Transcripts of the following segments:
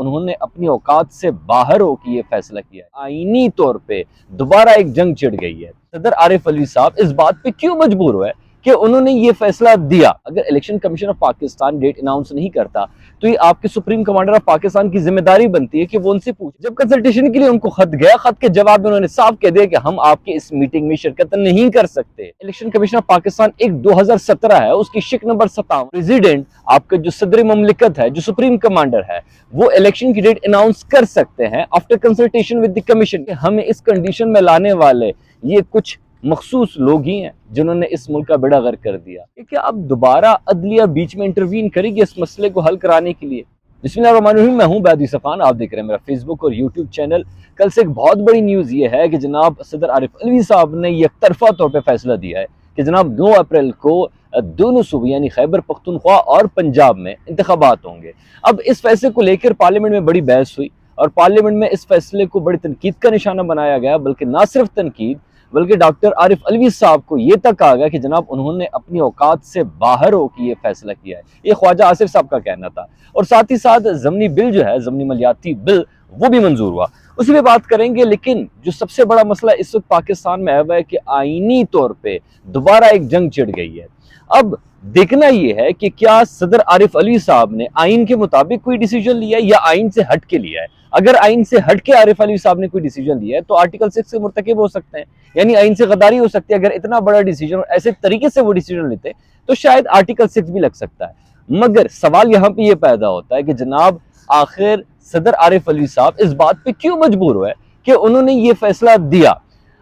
انہوں نے اپنی اوقات سے باہر ہو کے یہ فیصلہ کیا ہے۔ آئینی طور پہ دوبارہ ایک جنگ چھڑ گئی ہے۔ صدر عارف علوی صاحب اس بات پہ کیوں مجبور ہوئے کہ انہوں نے یہ فیصلہ دیا؟ اگر election commission of Pakistan date announce نہیں کرتا تو یہ آپ کے سپریم کمانڈر آف پاکستان کی ذمہ داری بنتی ہے کہ وہ ان سے پوچھے۔ جب کنسلٹیشن کے لیے ان کو خط گیا، خط کے جواب میں انہوں نے صاف کہہ دیا کہ ہم آپ کے اس میٹنگ میں شرکت نہیں کر سکتے۔ الیکشن کمیشن آف پاکستان ایک 2017 ہے، اس کی شک نمبر 57۔ پریزیڈنٹ آپ کا جو صدر مملکت ہے، جو سپریم کمانڈر ہے، وہ الیکشن کی ڈیٹ اناؤنس کر سکتے ہیں after consultation with the commission. ہمیں اس کنڈیشن میں لانے والے یہ کچھ مخصوص لوگ ہی ہیں جنہوں نے اس ملک کا بیڑا غرق کر دیا۔ کہ اب دوبارہ عدلیہ بیچ میں انٹروین کرے گی اس مسئلے کو حل کرانے کے لیے؟ بسم اللہ الرحمن الرحیم، میں ہوں بیدی صفان، آپ دیکھ رہے ہیں میرا فیس بک اور یوٹیوب چینل۔ کل سے ایک بہت بڑی نیوز یہ ہے کہ جناب صدر عارف علوی صاحب نے یک طرفہ طور پہ فیصلہ دیا ہے کہ جناب 9 اپریل کو دونوں صوبے یعنی خیبر پختونخوا اور پنجاب میں انتخابات ہوں گے۔ اب اس فیصلے کو لے کر پارلیمنٹ میں بڑی بحث ہوئی اور پارلیمنٹ میں اس فیصلے کو بڑی تنقید کا نشانہ بنایا گیا، بلکہ نہ صرف تنقید بلکہ ڈاکٹر عارف علوی صاحب کو یہ تک کہا گیا کہ جناب انہوں نے اپنی اوقات سے باہر ہو کے یہ فیصلہ کیا ہے۔ یہ خواجہ آصف صاحب کا کہنا تھا، اور ساتھ ہی ساتھ ضمنی بل جو ہے، ضمنی مالیاتی بل، وہ بھی منظور ہوا، اسی پہ بات کریں گے۔ لیکن جو سب سے بڑا مسئلہ اس وقت پاکستان میں ہے کہ آئینی طور پہ دوبارہ ایک جنگ چھڑ گئی ہے۔ اب دیکھنا یہ ہے کہ کیا صدر عارف علوی صاحب نے آئین کے مطابق کوئی ڈیسیجن لیا ہے یا آئین سے ہٹ کے لیا ہے۔ اگر آئین سے ہٹ کے عارف علوی صاحب نے کوئی ڈیسیجن لیا ہے تو آرٹیکل 6 سے مرتکب ہو سکتے ہیں، یعنی آئین سے غداری ہو سکتی ہے۔ اگر اتنا بڑا ڈیسیجن اور ایسے طریقے سے وہ ڈیسیجن لیتے تو شاید آرٹیکل 6 بھی لگ سکتا ہے۔ مگر سوال یہاں پہ یہ پیدا ہوتا ہے کہ جناب آخر صدر عارف علوی صاحب اس بات پہ کیوں مجبور ہوئے کہ انہوں نے یہ فیصلہ دیا؟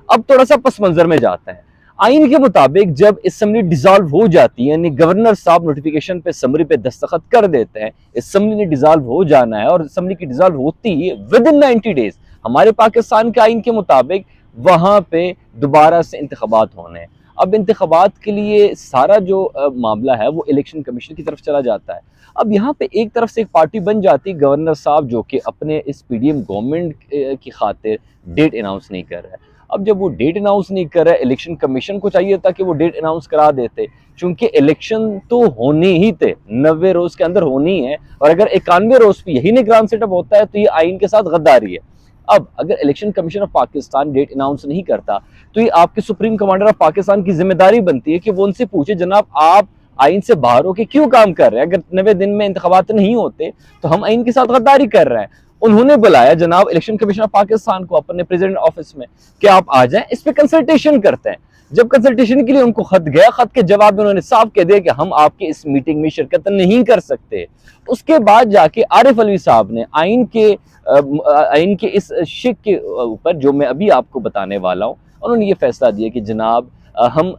اب تھوڑا سا پس منظر میں جاتے ہیں۔ آئین کے مطابق جب اسمبلی ڈیزالو ہو جاتی ہے، یعنی گورنر صاحب نوٹیفیکیشن پہ سمری پہ دستخط کر دیتے ہیں، اسمبلی نے ڈیزالو ہو جانا ہے، اور اسمبلی کی ڈیزالو ہوتی ہے ودن 90 ڈیز ہمارے پاکستان کے آئین کے مطابق وہاں پہ دوبارہ سے انتخابات ہونے ہیں۔ اب انتخابات کے لیے سارا جو معاملہ ہے وہ الیکشن کمیشن کی طرف چلا جاتا ہے۔ اب یہاں پہ ایک طرف سے ایک پارٹی بن جاتی گورنر صاحب، جو کہ اپنے اس پی ڈی ایم گورنمنٹ کی خاطر ڈیٹ اناؤنس نہیں کر رہا ہے۔ اب جب وہ ڈیٹ اناؤنس نہیں کر رہا ہے، الیکشن کمیشن کو چاہیے تھا کہ وہ ڈیٹ اناؤنس کرا دیتے، چونکہ الیکشن تو ہونے ہی تھے، 90 روز کے اندر ہونی ہے، اور اگر 91 روز پہ یہی نگران سیٹ اپ ہوتا ہے تو یہ آئین کے ساتھ غداری ہے۔ اب اگر election commission of Pakistan date announce نہیں کرتا تو یہ آپ کے سپریم کمانڈر آف پاکستان کی ذمہ داری بنتی ہے کہ وہ ان سے پوچھے جناب آپ آئین سے باہر ہو کے کیوں کام کر رہے ہیں؟ اگر 90 دن میں انتخابات نہیں ہوتے تو ہم آئین کے ساتھ غداری کر رہے ہیں۔ انہوں نے بلایا جناب الیکشن کمیشن آف پاکستان کو اپنے پریزیڈنٹ آفس میں کہ آپ آ جائیں، اس پہ کنسلٹیشن کرتے ہیں۔ جب کنسلٹیشن کے لیے ان کو خط گیا، خط کے جواب میں انہوں نے صاف کہہ دیا کہ ہم آپ کے اس میٹنگ میں شرکت نہیں کر سکتے۔ اس کے بعد جا کے عارف علوی صاحب نے آئین کے اس شک کے اوپر جو میں ابھی آپ کو بتانے والا ہوں، انہوں نے یہ فیصلہ دیا کہ جناب ہم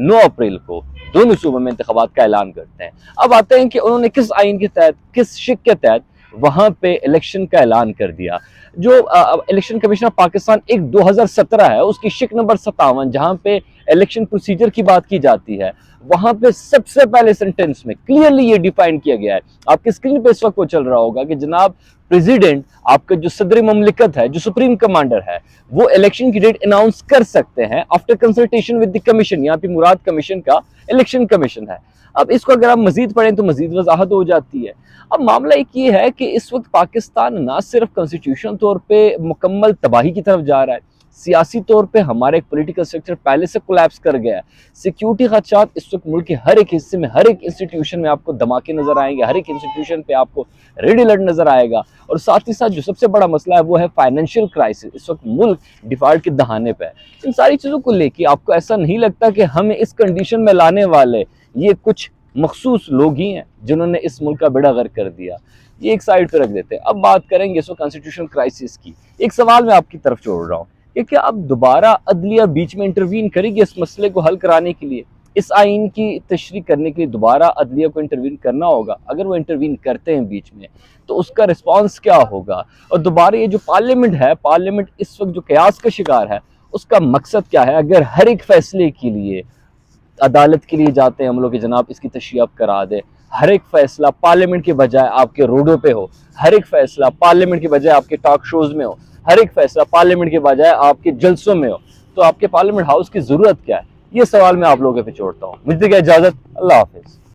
9 اپریل کو دونوں صوبوں میں انتخابات کا اعلان کرتے ہیں۔ اب آتے ہیں کہ انہوں نے کس آئین کے تحت، کس شک کے تحت وہاں پہ الیکشن کا اعلان کر دیا۔ جو الیکشن کمیشن آف پاکستان ایک 2017 ہے، اس کی شک نمبر 57 جہاں پہ الیکشن پروسیجر کی بات کی جاتی ہے، وہاں پہ سب سے پہلے سنٹنس میں کلیئرلی یہ ڈیفائن کیا گیا ہے۔ آپ کی اسکرین پہ اس وقت وہ چل رہا ہوگا کہ جناب پریزیڈنٹ آپ کا جو صدر مملکت ہے، جو سپریم کمانڈر ہے، وہ الیکشن کی ڈیٹ اناؤنس کر سکتے ہیں after consultation with the commission. یہاں پہ مراد کمیشن کا الیکشن کمیشن ہے۔ اب اس کو اگر آپ مزید پڑھیں تو مزید وضاحت ہو جاتی ہے۔ اب معاملہ ایک یہ ہے کہ اس وقت پاکستان نہ صرف کنسٹیٹیوشن طور پہ مکمل تباہی کی طرف جا رہا ہے، سیاسی طور پہ ہمارا ایک پولیٹیکل سٹرکچر پہلے سے کولیپس کر گیا ہے۔ سیکیورٹی خدشات اس وقت ملک کے ہر ایک حصے میں، ہر ایک انسٹیٹیوشن میں آپ کو دھماکے نظر آئیں گے، ہر ایک انسٹیٹیوشن پہ آپ کو ریڈ الرٹ نظر آئے گا، اور ساتھ ہی ساتھ جو سب سے بڑا مسئلہ ہے وہ ہے فائنینشیل کرائسس۔ اس وقت ملک ڈیفالٹ کے دہانے پہ ہے۔ ان ساری چیزوں کو لے کے آپ کو ایسا نہیں لگتا کہ ہمیں اس کنڈیشن میں لانے والے یہ کچھ مخصوص لوگ ہی ہیں جنہوں نے اس ملک کا بیڑا غرق کر دیا؟ یہ ایک سائیڈ پہ رکھ دیتے ہیں۔ اب بات کریں گے اس وقت کانسٹیٹیوشن کرائسس کی۔ ایک سوال میں آپ کی طرف چھوڑ رہا ہوں کہ کیا اب دوبارہ عدلیہ بیچ میں انٹروین کرے گی اس مسئلے کو حل کرانے کے لیے؟ اس آئین کی تشریح کرنے کے لیے دوبارہ عدلیہ کو انٹروین کرنا ہوگا۔ اگر وہ انٹروین کرتے ہیں بیچ میں تو اس کا رسپانس کیا ہوگا؟ اور دوبارہ یہ جو پارلیمنٹ ہے، پارلیمنٹ اس وقت جو قیاس کا شکار ہے، اس کا مقصد کیا ہے؟ اگر ہر ایک فیصلے کے لیے عدالت کے لیے جاتے ہیں ہم لوگ کہ جناب اس کی تشریح آپ کرا دے، ہر ایک فیصلہ پارلیمنٹ کے بجائے آپ کے روڈوں پہ ہو، ہر ایک فیصلہ پارلیمنٹ کے بجائے آپ کے ٹاک شوز میں ہو، ہر ایک فیصلہ پارلیمنٹ کے بجائے آپ کے جلسوں میں ہو، تو آپ کے پارلیمنٹ ہاؤس کی ضرورت کیا ہے؟ یہ سوال میں آپ لوگوں پہ چھوڑتا ہوں۔ مجھے کیا اجازت، اللہ حافظ۔